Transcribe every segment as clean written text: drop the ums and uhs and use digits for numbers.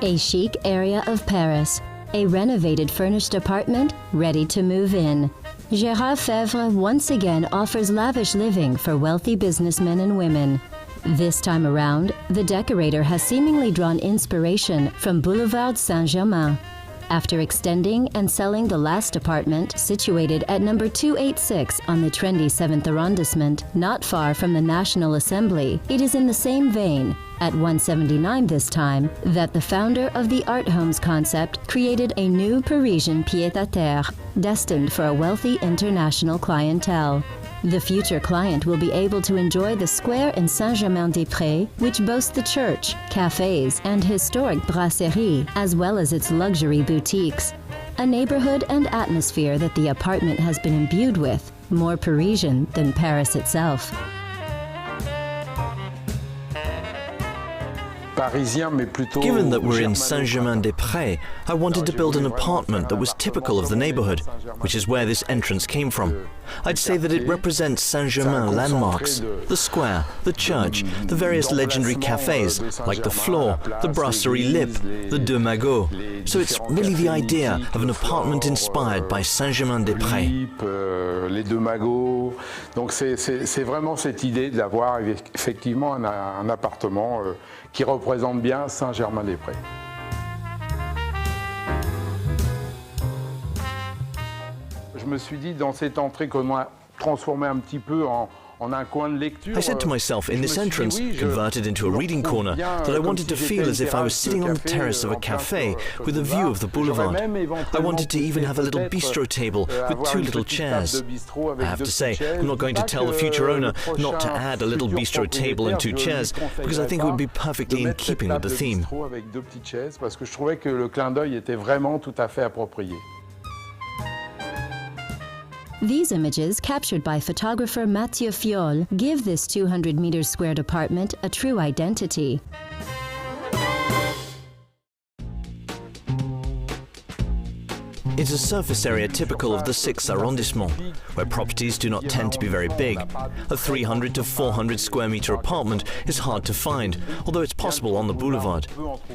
A chic area of Paris, a renovated furnished apartment ready to move in. Germain Faivre once again offers lavish living for wealthy businessmen and women. This time around, the decorator has seemingly drawn inspiration from Boulevard Saint-Germain. After extending and selling the last apartment situated at number 286 on the trendy 7th arrondissement, not far from the National Assembly, it is in the same vein, at 179 this time, that the founder of the art homes concept created a new Parisian pied-à-terre, destined for a wealthy international clientele. The future client will be able to enjoy the square in Saint-Germain-des-Prés, which boasts the church, cafes, and historic brasserie, as well as its luxury boutiques. A neighborhood and atmosphere that the apartment has been imbued with, more Parisian than Paris itself. Given that we're in Saint-Germain-des-Prés, I wanted to build an apartment that was typical of the neighborhood, which is where this entrance came from. I'd say that it represents Saint-Germain landmarks, the square, the church, the various legendary cafes, like the Floor, the Brasserie Lip, the Deux Magots. So it's really the idea of an apartment inspired by Saint-Germain-des-Prés. Les Deux Magots. Donc c'est vraiment cette idée d'avoir effectivement un appartement qui représente bien Saint-Germain-des-Prés. Je me suis dit dans cette entrée qu'on a transformé un petit peu en un coin de lecture. I said to myself in this entrance, converted into a reading corner, that I wanted to feel as if I was sitting on the terrace of a cafe with a view of the boulevard. I wanted to even have a little bistro table with 2 little chairs. I have to say, I'm not going to tell the future owner not to add a little bistro table and 2 chairs, because I think it would be perfectly in keeping with the theme. Avec 2 petites chaises, parce que je trouvais que le clin d'œil était vraiment tout à fait approprié. These images, captured by photographer Mathieu Fiol, give this 200-meter squared apartment a true identity. It's a surface area typical of the 6th arrondissement, where properties do not tend to be very big. A 300 to 400 square meter apartment is hard to find, although it's possible on the boulevard.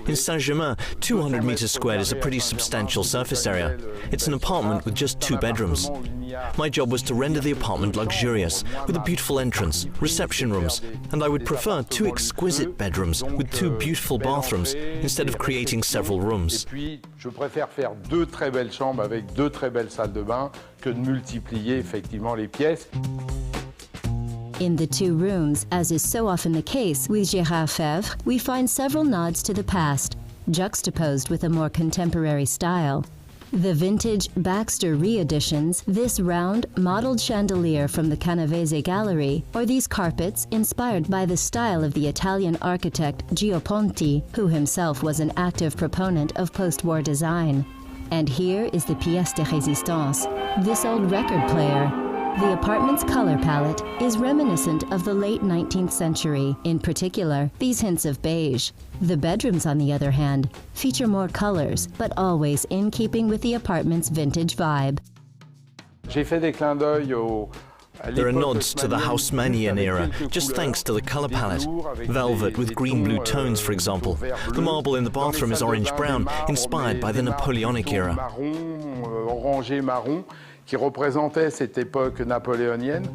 In Saint-Germain, 200 meters squared is a pretty substantial surface area. It's an apartment with just 2 bedrooms. My job was to render the apartment luxurious, with a beautiful entrance, reception rooms, and I would prefer 2 exquisite bedrooms with 2 beautiful bathrooms, instead of creating several rooms. Je préfère faire 2 très belles chambres avec 2 très belles salles de bain que de multiplier effectivement les pièces. In the 2 rooms, as is so often the case with Germain Faivre, we find several nods to the past, juxtaposed with a more contemporary style. The vintage Baxter re-editions, this round, modeled chandelier from the Canavese Gallery, or these carpets inspired by the style of the Italian architect Gio Ponti, who himself was an active proponent of post-war design. And here is the pièce de résistance, this old record player. The apartment's color palette is reminiscent of the late 19th century, in particular, these hints of beige. The bedrooms, on the other hand, feature more colors, but always in keeping with the apartment's vintage vibe. J'ai fait des clins d'œil au There are nods to the Haussmannian era, just thanks to the color palette. Velvet with green-blue tones, for example. The marble in the bathroom is orange-brown, inspired by the Napoleonic era. Marron, orangé marron, qui représentait cette époque napoléonienne.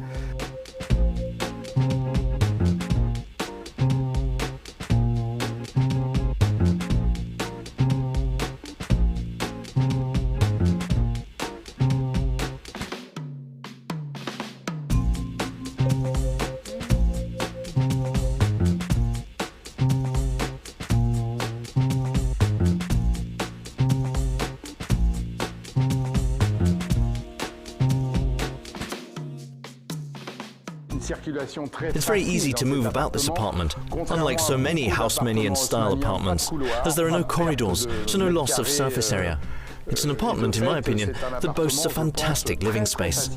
It's very easy to move about this apartment, unlike so many Haussmannian-style apartments, as there are no corridors, so no loss of surface area. It's an apartment, in my opinion, that boasts a fantastic living space.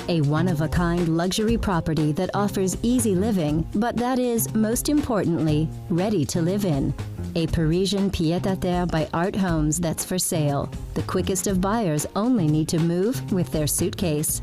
A one-of-a-kind luxury property that offers easy living, but that is, most importantly, ready to live in. A Parisian pied-à-terre by Art Homes that's for sale. The quickest of buyers only need to move with their suitcase.